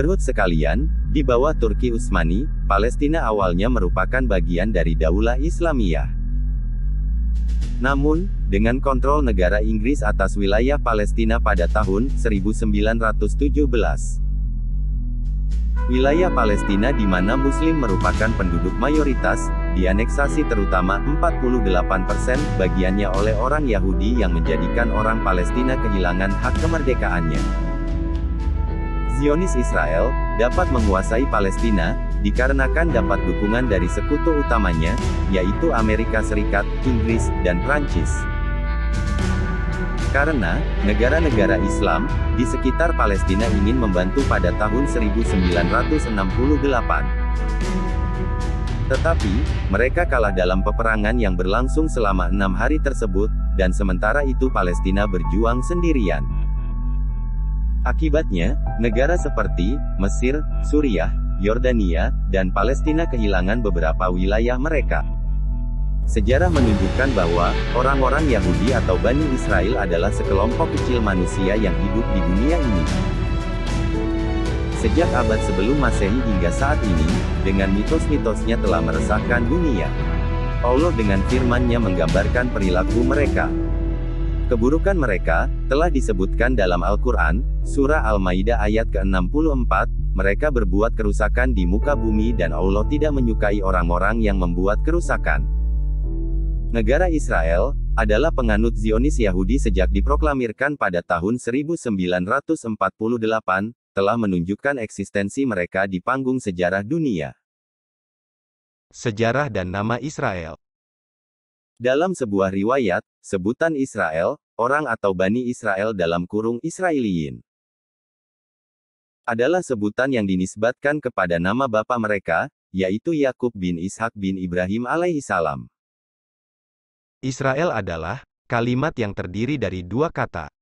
Brotherhood sekalian, di bawah Turki Utsmani, Palestina awalnya merupakan bagian dari Daulah Islamiyah. Namun, dengan kontrol negara Inggris atas wilayah Palestina pada tahun 1917, wilayah Palestina di mana Muslim merupakan penduduk mayoritas, dianeksasi terutama 48% bagiannya oleh orang Yahudi yang menjadikan orang Palestina kehilangan hak kemerdekaannya. Zionis Israel dapat menguasai Palestina, dikarenakan dapat dukungan dari sekutu utamanya, yaitu Amerika Serikat, Inggris, dan Prancis. Karena, negara-negara Islam, di sekitar Palestina ingin membantu pada tahun 1968. Tetapi, mereka kalah dalam peperangan yang berlangsung selama 6 hari tersebut, dan sementara itu Palestina berjuang sendirian. Akibatnya, negara seperti Mesir, Suriah, Yordania, dan Palestina kehilangan beberapa wilayah mereka. Sejarah menunjukkan bahwa, orang-orang Yahudi atau Bani Israel adalah sekelompok kecil manusia yang hidup di dunia ini. Sejak abad sebelum Masehi hingga saat ini, dengan mitos-mitosnya telah meresahkan dunia. Allah dengan firman-Nya menggambarkan perilaku mereka. Keburukan mereka, telah disebutkan dalam Al-Quran, Surah Al-Maidah ayat ke-64, mereka berbuat kerusakan di muka bumi dan Allah tidak menyukai orang-orang yang membuat kerusakan. Negara Israel, adalah penganut Zionis Yahudi sejak diproklamirkan pada tahun 1948, telah menunjukkan eksistensi mereka di panggung sejarah dunia. Sejarah dan nama Israel. Dalam sebuah riwayat, sebutan Israel, orang atau Bani Israel dalam kurung Israeliyin, adalah sebutan yang dinisbatkan kepada nama bapa mereka, yaitu Yakub bin Ishak bin Ibrahim alaihissalam. Israel adalah kalimat yang terdiri dari dua kata.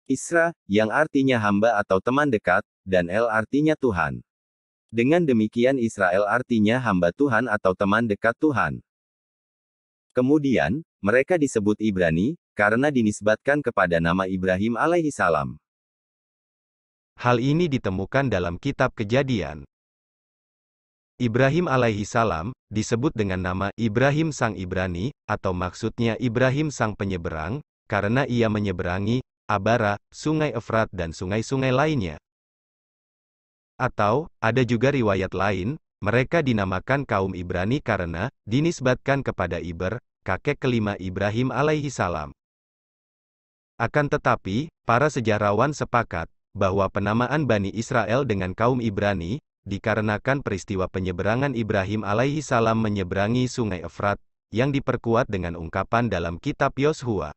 Isra, yang artinya hamba atau teman dekat, dan El artinya Tuhan. Dengan demikian Israel artinya hamba Tuhan atau teman dekat Tuhan. Kemudian, mereka disebut Ibrani, karena dinisbatkan kepada nama Ibrahim alaihissalam. Hal ini ditemukan dalam kitab Kejadian. Ibrahim alaihissalam, disebut dengan nama Ibrahim sang Ibrani, atau maksudnya Ibrahim sang penyeberang, karena ia menyeberangi Abara, sungai Efrat dan sungai-sungai lainnya. Atau, ada juga riwayat lain, mereka dinamakan kaum Ibrani karena dinisbatkan kepada Iber, kakek kelima Ibrahim alaihissalam. Akan tetapi, para sejarawan sepakat bahwa penamaan Bani Israel dengan kaum Ibrani dikarenakan peristiwa penyeberangan Ibrahim alaihissalam menyeberangi sungai Efrat, yang diperkuat dengan ungkapan dalam kitab Yoshua.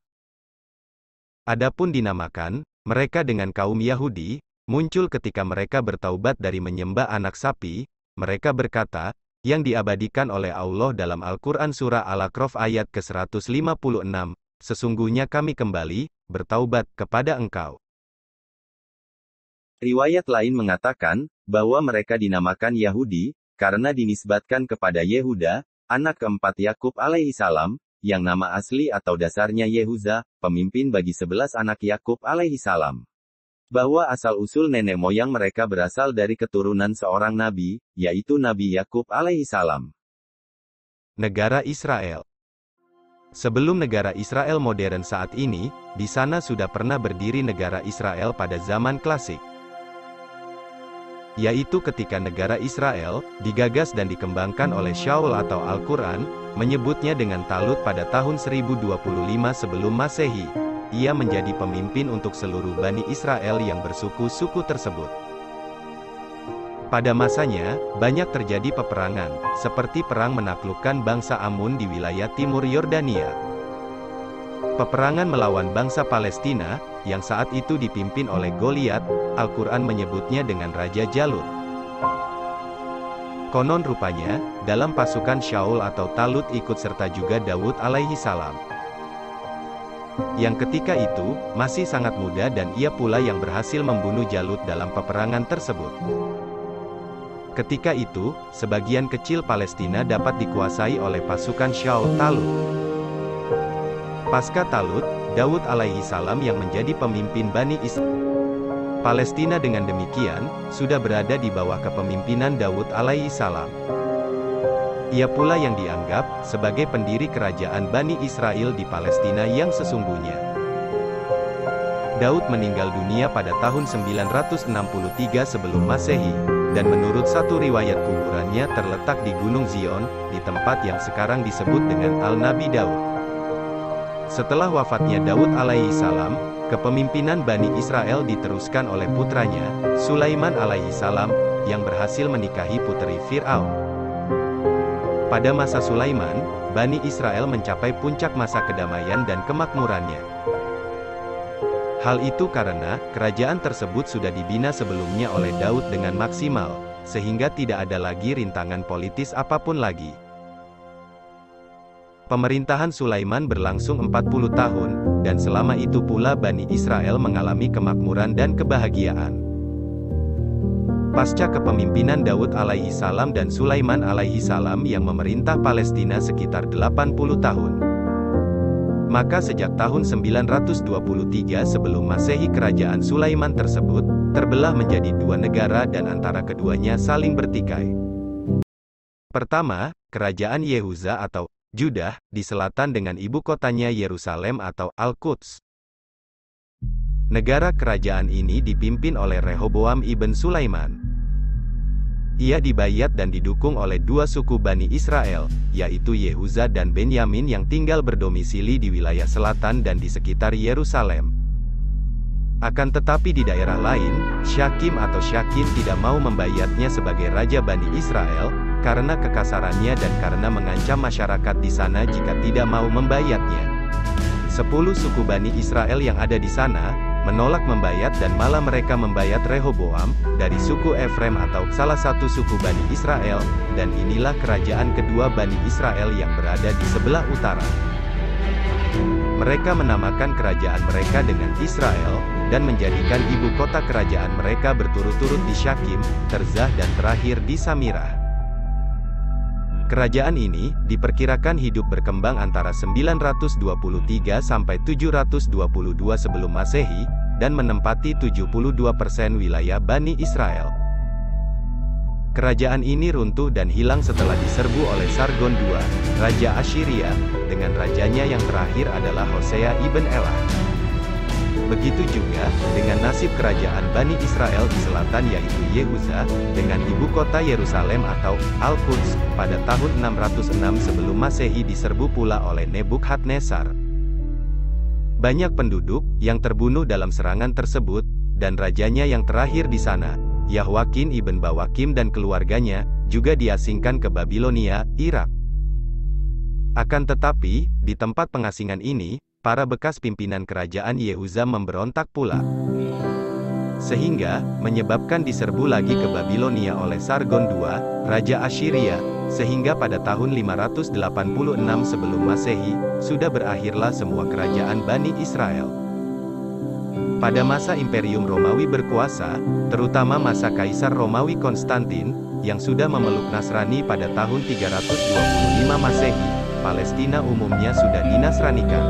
Adapun dinamakan mereka dengan kaum Yahudi, muncul ketika mereka bertaubat dari menyembah anak sapi. Mereka berkata, yang diabadikan oleh Allah dalam Al-Quran Surah Al-A'raf ayat ke-156, sesungguhnya kami kembali, bertaubat, kepada engkau. Riwayat lain mengatakan, bahwa mereka dinamakan Yahudi, karena dinisbatkan kepada Yehuda, anak keempat Yakub alaihissalam, yang nama asli atau dasarnya Yehuza, pemimpin bagi 11 anak Yakub alaihissalam. Bahwa asal-usul nenek moyang mereka berasal dari keturunan seorang nabi, yaitu Nabi Yakub alaihissalam. Negara Israel. Sebelum negara Israel modern saat ini, di sana sudah pernah berdiri negara Israel pada zaman klasik. Yaitu ketika negara Israel, digagas dan dikembangkan oleh Shaul atau Al-Quran, menyebutnya dengan Talut pada tahun 1025 sebelum Masehi. Ia menjadi pemimpin untuk seluruh Bani Israel yang bersuku-suku tersebut. Pada masanya, banyak terjadi peperangan, seperti perang menaklukkan bangsa Amun di wilayah timur Yordania. Peperangan melawan bangsa Palestina, yang saat itu dipimpin oleh Goliat, Al-Quran menyebutnya dengan Raja Jalut. Konon rupanya, dalam pasukan Shaul atau Talut ikut serta juga Daud alaihissalam. Yang ketika itu, masih sangat muda dan ia pula yang berhasil membunuh Jalut dalam peperangan tersebut. Ketika itu, sebagian kecil Palestina dapat dikuasai oleh pasukan Shaul Talut. Pasca Talut, Daud alaihissalam yang menjadi pemimpin Bani Israel. Palestina dengan demikian, sudah berada di bawah kepemimpinan Daud alaihi salam. Ia pula yang dianggap sebagai pendiri kerajaan Bani Israel di Palestina yang sesungguhnya. Daud meninggal dunia pada tahun 963 sebelum Masehi, dan menurut satu riwayat kuburannya terletak di Gunung Zion, di tempat yang sekarang disebut dengan Al-Nabi Daud. Setelah wafatnya Daud alaihi salam, kepemimpinan Bani Israel diteruskan oleh putranya, Sulaiman alaihi salam, yang berhasil menikahi puteri Fir'aun. Pada masa Sulaiman, Bani Israel mencapai puncak masa kedamaian dan kemakmurannya. Hal itu karena, kerajaan tersebut sudah dibina sebelumnya oleh Daud dengan maksimal, sehingga tidak ada lagi rintangan politis apapun lagi. Pemerintahan Sulaiman berlangsung 40 tahun, dan selama itu pula Bani Israel mengalami kemakmuran dan kebahagiaan. Pasca kepemimpinan Daud alaihi salam dan Sulaiman alaihi salam yang memerintah Palestina sekitar 80 tahun. Maka sejak tahun 923 sebelum Masehi kerajaan Sulaiman tersebut, terbelah menjadi dua negara dan antara keduanya saling bertikai. Pertama, kerajaan Yehuza atau Judah, di selatan dengan ibu kotanya Yerusalem atau Al-Quds. Negara kerajaan ini dipimpin oleh Rehoboam ibn Sulaiman. Ia dibayat dan didukung oleh dua suku Bani Israel, yaitu Yehuza dan Benyamin yang tinggal berdomisili di wilayah selatan dan di sekitar Yerusalem. Akan tetapi di daerah lain, Syakim atau Syakin tidak mau membayatnya sebagai Raja Bani Israel, karena kekasarannya dan karena mengancam masyarakat di sana jika tidak mau membayatnya. 10 suku Bani Israel yang ada di sana, menolak membayat dan malah mereka membayat Rehoboam, dari suku Efrem atau salah satu suku Bani Israel, dan inilah kerajaan kedua Bani Israel yang berada di sebelah utara. Mereka menamakan kerajaan mereka dengan Israel, dan menjadikan ibu kota kerajaan mereka berturut-turut di Syakim, Terzah dan terakhir di Samirah. Kerajaan ini, diperkirakan hidup berkembang antara 923 sampai 722 sebelum Masehi, dan menempati 72% wilayah Bani Israel. Kerajaan ini runtuh dan hilang setelah diserbu oleh Sargon II, Raja Assyria, dengan rajanya yang terakhir adalah Hosea ibn Elah. Begitu juga, dengan nasib kerajaan Bani Israel di selatan yaitu Yehuza, dengan ibu kota Yerusalem atau Al-Quds, pada tahun 606 sebelum Masehi diserbu pula oleh Nebukadnezar. Banyak penduduk, yang terbunuh dalam serangan tersebut, dan rajanya yang terakhir di sana, Yahwakin ibn Bawakim dan keluarganya, juga diasingkan ke Babilonia, Irak. Akan tetapi, di tempat pengasingan ini, para bekas pimpinan kerajaan Yehuza memberontak pula. Sehingga, menyebabkan diserbu lagi ke Babilonia oleh Sargon II, Raja Assyria, sehingga pada tahun 586 sebelum Masehi, sudah berakhirlah semua kerajaan Bani Israel. Pada masa Imperium Romawi berkuasa, terutama masa Kaisar Romawi Konstantin, yang sudah memeluk Nasrani pada tahun 325 Masehi, Palestina umumnya sudah dinasranikan.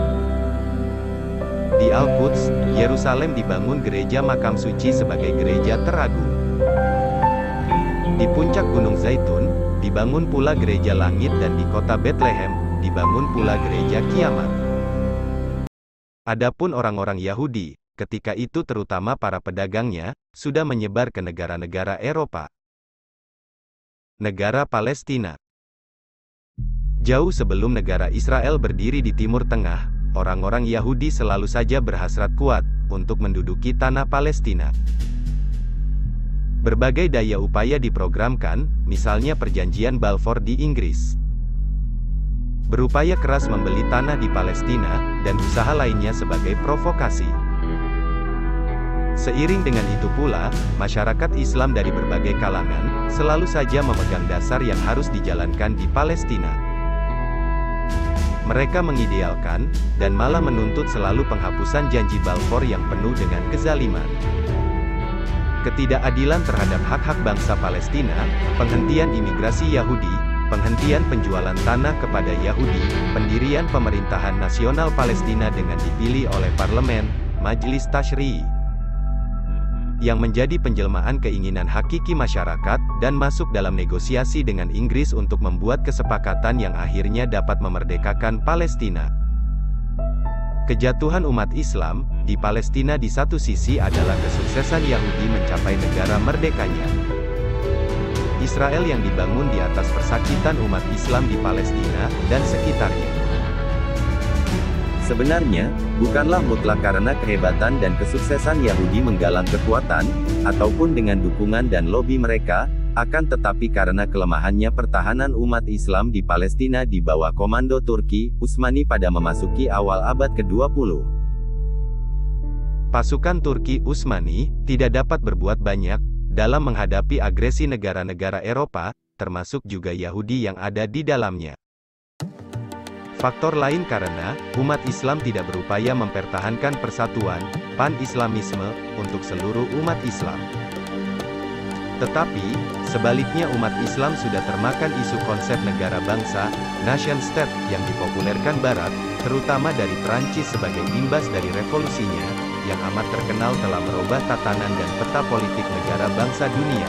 Di Al-Quds, Yerusalem dibangun gereja makam suci sebagai gereja teragung. Di puncak Gunung Zaitun, dibangun pula gereja langit dan di kota Bethlehem, dibangun pula gereja kiamat. Adapun orang-orang Yahudi, ketika itu terutama para pedagangnya, sudah menyebar ke negara-negara Eropa. Negara Palestina. Jauh sebelum negara Israel berdiri di Timur Tengah, orang-orang Yahudi selalu saja berhasrat kuat untuk menduduki tanah Palestina. Berbagai daya upaya diprogramkan, misalnya Perjanjian Balfour di Inggris. Berupaya keras membeli tanah di Palestina, dan usaha lainnya sebagai provokasi. Seiring dengan itu pula, masyarakat Islam dari berbagai kalangan, selalu saja memegang dasar yang harus dijalankan di Palestina. Mereka mengidealkan, dan malah menuntut selalu penghapusan janji Balfour yang penuh dengan kezaliman. Ketidakadilan terhadap hak-hak bangsa Palestina, penghentian imigrasi Yahudi, penghentian penjualan tanah kepada Yahudi, pendirian pemerintahan nasional Palestina dengan dipilih oleh parlemen, Majelis Tasyri'i. yang menjadi penjelmaan keinginan hakiki masyarakat, dan masuk dalam negosiasi dengan Inggris untuk membuat kesepakatan yang akhirnya dapat memerdekakan Palestina. Kejatuhan umat Islam di Palestina di satu sisi adalah kesuksesan Yahudi mencapai negara merdekanya. Israel yang dibangun di atas persakitan umat Islam di Palestina dan sekitarnya. Sebenarnya, bukanlah mutlak karena kehebatan dan kesuksesan Yahudi menggalang kekuatan, ataupun dengan dukungan dan lobi mereka, akan tetapi karena kelemahannya pertahanan umat Islam di Palestina di bawah komando Turki, Utsmani pada memasuki awal abad ke-20. Pasukan Turki Utsmani tidak dapat berbuat banyak dalam menghadapi agresi negara-negara Eropa, termasuk juga Yahudi yang ada di dalamnya. Faktor lain karena umat Islam tidak berupaya mempertahankan persatuan, pan-Islamisme, untuk seluruh umat Islam. Tetapi, sebaliknya umat Islam sudah termakan isu konsep negara bangsa, nation state, yang dipopulerkan Barat, terutama dari Prancis sebagai imbas dari revolusinya, yang amat terkenal telah merubah tatanan dan peta politik negara bangsa dunia.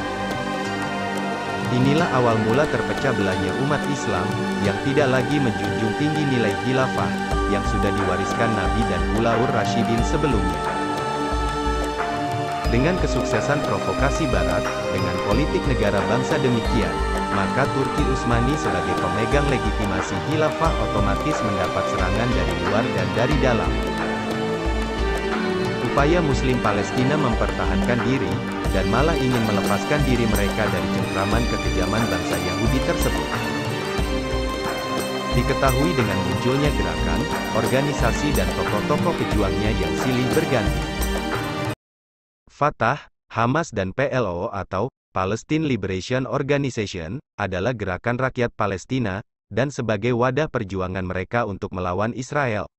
Inilah awal mula terpecah belahnya umat Islam, yang tidak lagi menjunjung tinggi nilai khilafah, yang sudah diwariskan Nabi dan Khulafaur Rasyidin sebelumnya. Dengan kesuksesan provokasi Barat, dengan politik negara bangsa demikian, maka Turki Utsmani sebagai pemegang legitimasi khilafah otomatis mendapat serangan dari luar dan dari dalam. Upaya Muslim Palestina mempertahankan diri, dan malah ingin melepaskan diri mereka dari cengkraman kekejaman bangsa Yahudi tersebut. Diketahui dengan munculnya gerakan, organisasi dan tokoh-tokoh pejuangnya yang silih berganti. Fatah, Hamas dan PLO atau Palestine Liberation Organization adalah gerakan rakyat Palestina, dan sebagai wadah perjuangan mereka untuk melawan Israel.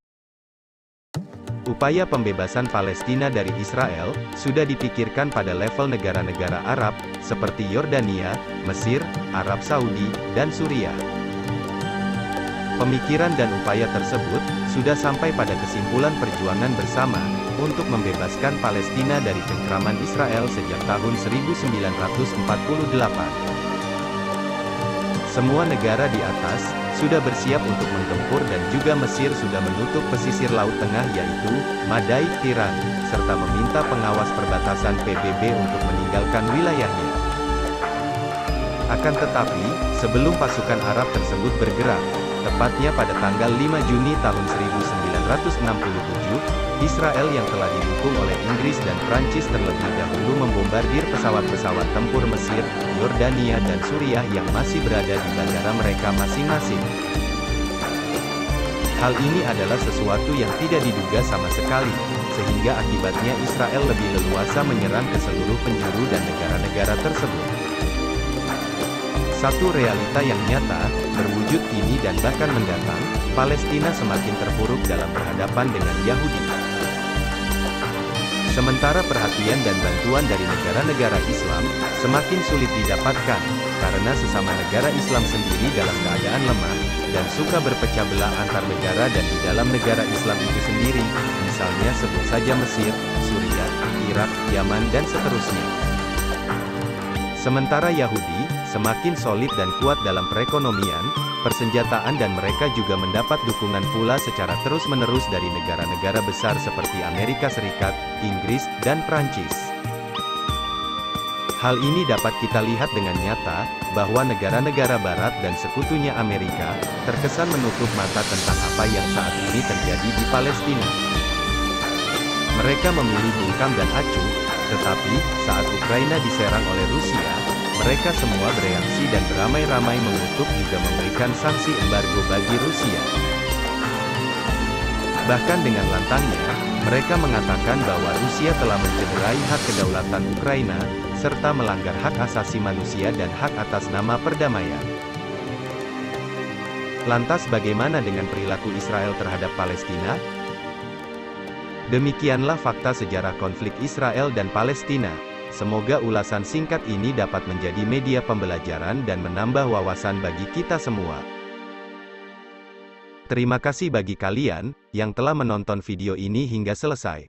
Upaya pembebasan Palestina dari Israel sudah dipikirkan pada level negara-negara Arab, seperti Yordania, Mesir, Arab Saudi, dan Suriah. Pemikiran dan upaya tersebut sudah sampai pada kesimpulan perjuangan bersama untuk membebaskan Palestina dari cengkraman Israel sejak tahun 1948. Semua negara di atas sudah bersiap untuk menggempur dan juga Mesir sudah menutup pesisir Laut Tengah yaitu Madai, Tiran, serta meminta pengawas perbatasan PBB untuk meninggalkan wilayahnya. Akan tetapi, sebelum pasukan Arab tersebut bergerak, tepatnya pada tanggal 5 Juni tahun 1967, Israel yang telah didukung oleh Inggris dan Prancis terlebih dahulu membombardir pesawat-pesawat tempur Mesir, Yordania dan Suriah yang masih berada di bandara mereka masing-masing. Hal ini adalah sesuatu yang tidak diduga sama sekali, sehingga akibatnya Israel lebih leluasa menyerang ke seluruh penjuru dan negara-negara tersebut. Satu realita yang nyata, berwujud kini dan bahkan mendatang, Palestina semakin terpuruk dalam berhadapan dengan Yahudi. Sementara perhatian dan bantuan dari negara-negara Islam semakin sulit didapatkan, karena sesama negara Islam sendiri dalam keadaan lemah, dan suka berpecah belah antar negara dan di dalam negara Islam itu sendiri, misalnya sebut saja Mesir, Suriah, Irak, Yaman dan seterusnya. Sementara Yahudi semakin solid dan kuat dalam perekonomian, persenjataan dan mereka juga mendapat dukungan pula secara terus-menerus dari negara-negara besar seperti Amerika Serikat, Inggris, dan Prancis. Hal ini dapat kita lihat dengan nyata, bahwa negara-negara Barat dan sekutunya Amerika, terkesan menutup mata tentang apa yang saat ini terjadi di Palestina. Mereka memilih bungkam dan acuh, tetapi, saat Ukraina diserang oleh Rusia, mereka semua bereaksi dan beramai-ramai mengutuk juga memberikan sanksi embargo bagi Rusia. Bahkan dengan lantangnya, mereka mengatakan bahwa Rusia telah mencederai hak kedaulatan Ukraina, serta melanggar hak asasi manusia dan hak atas nama perdamaian. Lantas bagaimana dengan perilaku Israel terhadap Palestina? Demikianlah fakta sejarah konflik Israel dan Palestina. Semoga ulasan singkat ini dapat menjadi media pembelajaran dan menambah wawasan bagi kita semua. Terima kasih bagi kalian yang telah menonton video ini hingga selesai.